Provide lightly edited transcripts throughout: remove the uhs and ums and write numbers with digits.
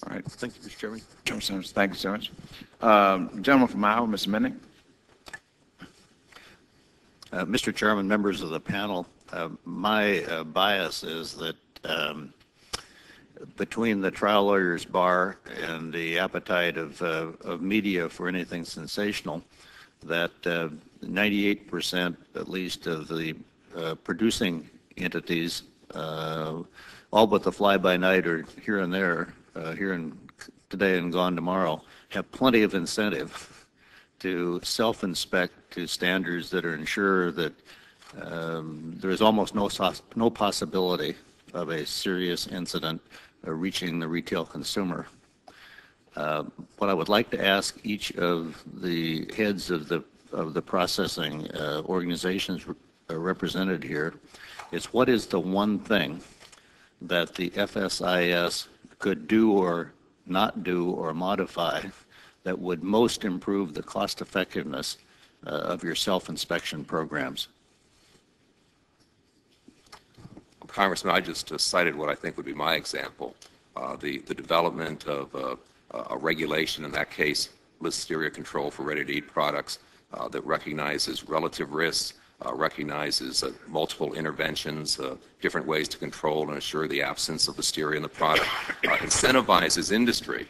All right. Thank you, Mr. Chairman. Chairman Simmons, thank you so much. Gentleman from Iowa, Mr. Minnick. Mr. Chairman, members of the panel, my bias is that between the trial lawyers bar and the appetite of media for anything sensational, that 98% at least of the producing entities, all but the fly-by-night or here and there, here and today and gone tomorrow, have plenty of incentive to self-inspect to standards that are ensure that there is almost no possibility of a serious incident reaching the retail consumer. What I would like to ask each of the heads of the processing organizations represented here is, what is the one thing that the FSIS could do or not do or modify that would most improve the cost effectiveness of your self-inspection programs? Congressman, I just cited what I think would be my example, the development of a regulation, in that case, listeria control for ready-to-eat products that recognizes relative risks, recognizes multiple interventions, different ways to control and assure the absence of listeria in the product, incentivizes industry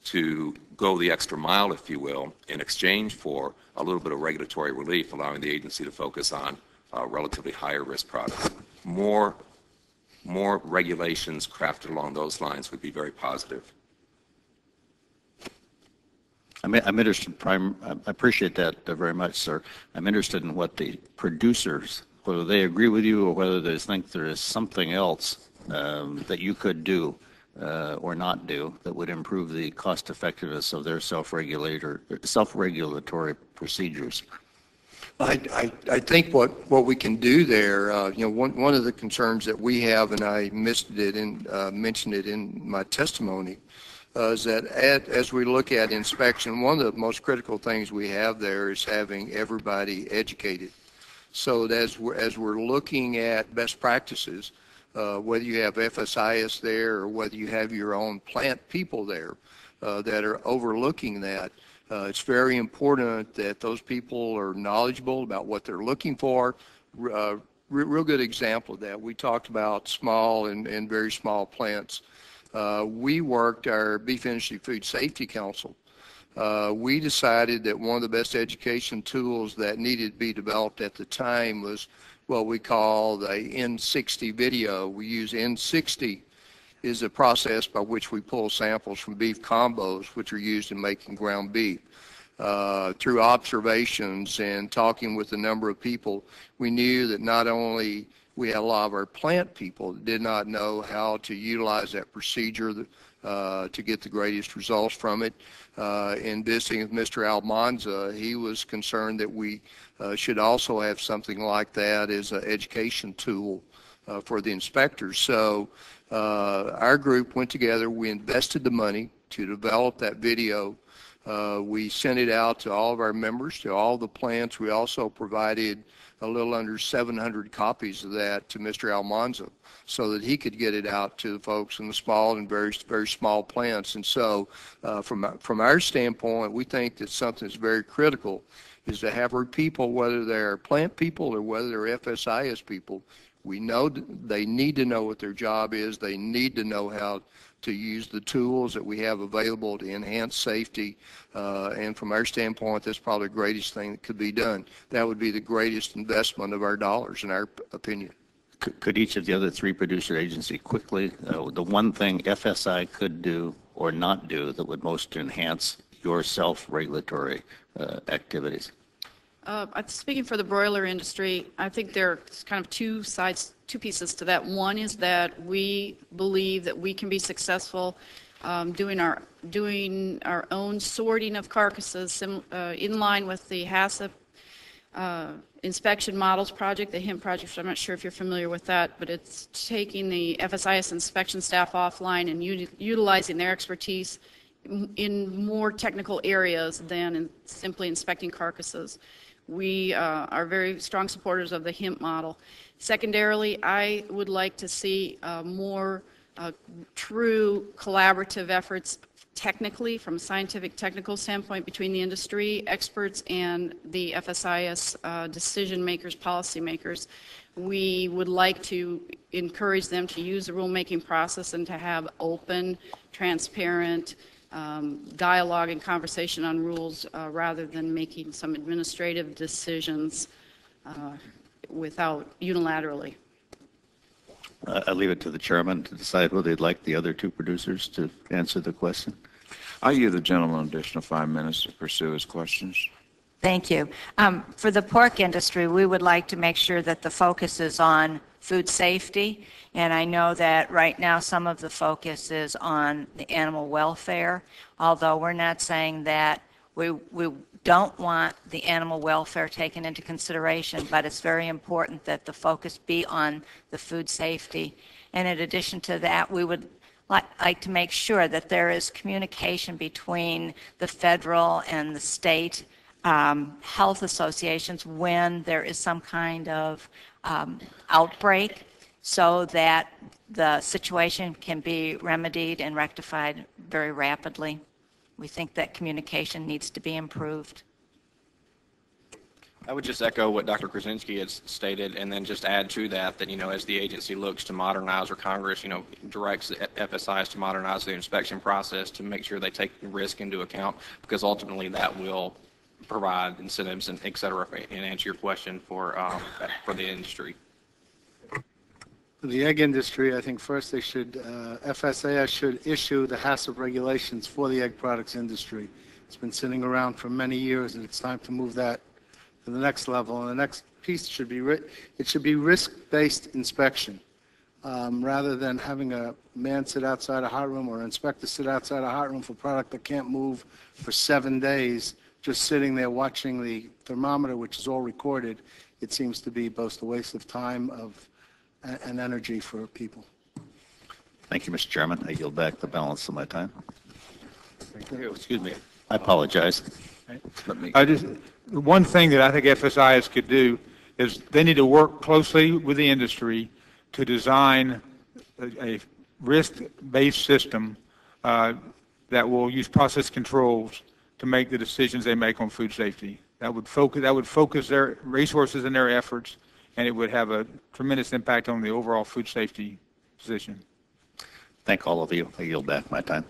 to go the extra mile, if you will, in exchange for a little bit of regulatory relief, allowing the agency to focus on relatively higher risk products. More regulations crafted along those lines would be very positive. I'm interested, I appreciate that very much, sir. I'm interested in what the producers, whether they agree with you or whether they think there is something else that you could do or not do that would improve the cost effectiveness of their self-regulatory procedures. I think what we can do there, one of the concerns that we have, and I mentioned it in my testimony, is that as we look at inspection, one of the most critical things we have there is having everybody educated. So that as we're looking at best practices, whether you have FSIS there or whether you have your own plant people there that are overlooking that, it's very important that those people are knowledgeable about what they're looking for. Real good example of that, we talked about small and very small plants. We worked our Beef Industry Food Safety Council. We decided that one of the best education tools that needed to be developed at the time was what we call the N60 video. We use N60 is a process by which we pull samples from beef combos, which are used in making ground beef. Through observations and talking with a number of people, we knew that not only we had a lot of our plant people that did not know how to utilize that procedure to get the greatest results from it. In visiting with Mr. Almanza, he was concerned that we should also have something like that as an education tool for the inspectors. So our group went together, we invested the money to develop that video. We sent it out to all of our members, to all the plants. We also provided a little under 700 copies of that to Mr. Almanza so that he could get it out to the folks in the small and very, very small plants. And so from our standpoint, we think that something that's very critical is to have our people, whether they're plant people or whether they're FSIS people, we know they need to know what their job is. They need to know how to use the tools that we have available to enhance safety. And from our standpoint, that's probably the greatest thing that could be done. That would be the greatest investment of our dollars, in our opinion. Could each of the other three producer agencies quickly, the one thing FSI could do or not do that would most enhance your self-regulatory activities? Speaking for the broiler industry, I think there's kind of two pieces to that. One is that we believe that we can be successful doing our own sorting of carcasses in line with the HACCP inspection models project, the HIMP project. So I'm not sure if you're familiar with that, but it's taking the FSIS inspection staff offline and utilizing their expertise in more technical areas than simply inspecting carcasses. We are very strong supporters of the HIMP model. Secondarily, I would like to see more true collaborative efforts technically, from a scientific technical standpoint, between the industry experts and the FSIS decision makers, policy makers. We would like to encourage them to use the rulemaking process and to have open, transparent dialogue and conversation on rules rather than making some administrative decisions without unilaterally. I leave it to the chairman to decide whether they'd like the other two producers to answer the question. I'll give the gentleman an additional 5 minutes to pursue his questions. Thank you. For the pork industry, we would like to make sure that the focus is on food safety, and I know that right now some of the focus is on the animal welfare, although we're not saying that we don't want the animal welfare taken into consideration, but it's very important that the focus be on the food safety. And in addition to that, we would like to make sure that there is communication between the federal and the state health associations when there is some kind of outbreak, so that the situation can be remedied and rectified very rapidly. We think that communication needs to be improved. I would just echo what Dr. Krasinski has stated, and then just add to that, that, as the agency looks to modernize, or Congress, directs the FSIs to modernize the inspection process to make sure they take the risk into account, because ultimately that will provide incentives and et cetera, and answer your question for the industry. For the egg industry, I think first they should, FSAS should issue the HACCP regulations for the egg products industry. It's been sitting around for many years, and it's time to move that to the next level. And the next piece should be, it should be risk-based inspection. Rather than having a man sit outside a hot room or an inspector sit outside a hot room for product that can't move for 7 days, just sitting there watching the thermometer, which is all recorded, it seems to be both a waste of time and energy for people. Thank you, Mr. Chairman. I yield back the balance of my time. Excuse me. I apologize. One thing that I think FSIS could do is they need to work closely with the industry to design a risk-based system that will use process controls to make the decisions they make on food safety. That would focus their resources and their efforts, and it would have a tremendous impact on the overall food safety position. Thank all of you. I yield back my time.